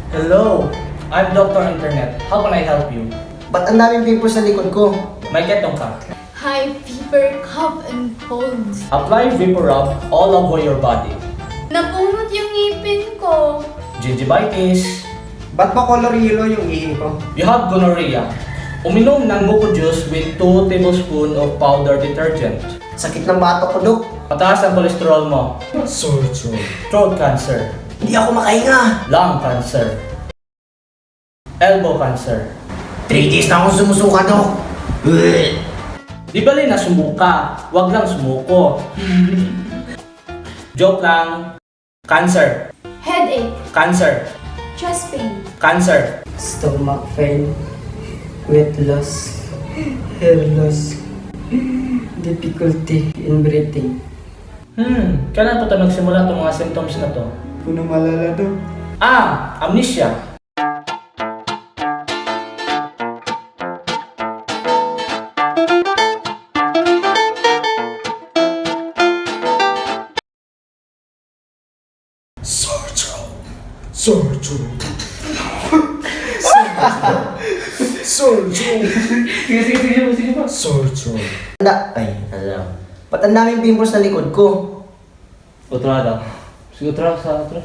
Hello, I'm Dr. Internet. How can I help you? Ba't ang daming pimples sa likod ko? May ketong ka. High fever, cough, and cold. Apply Vapor Rub all over your body. Napunot yung ngipin ko. Gingivitis. Ba't ba color yellow yung ihi ko? You have gonorrhea. Uminom ng buko juice with 2 tablespoons of powdered detergent. Sakit ng batok ko, Dok. Mataas ang kolesterol mo. Sore throat. Throat cancer. Hindi ako makahinga. Lung cancer. Elbow cancer. 3 days na akong sumusuka, Dok. Di bali na sumuka, wag lang sumuko. Joke lang. Cancer. Headache, Cancer. chest pain, Cancer. Stomach pain, weight loss, hair loss, difficulty in breathing. Kailan po ito nagsimula itong mga symptoms na to? Puno malala daw. Amnesia. Sore throat. Sore throat. Sore throat. Sige pa. Sore throat. Ay, alam. Ba't ang daming pimples sa likod ko? Utra daw. Sige, utra sa utra.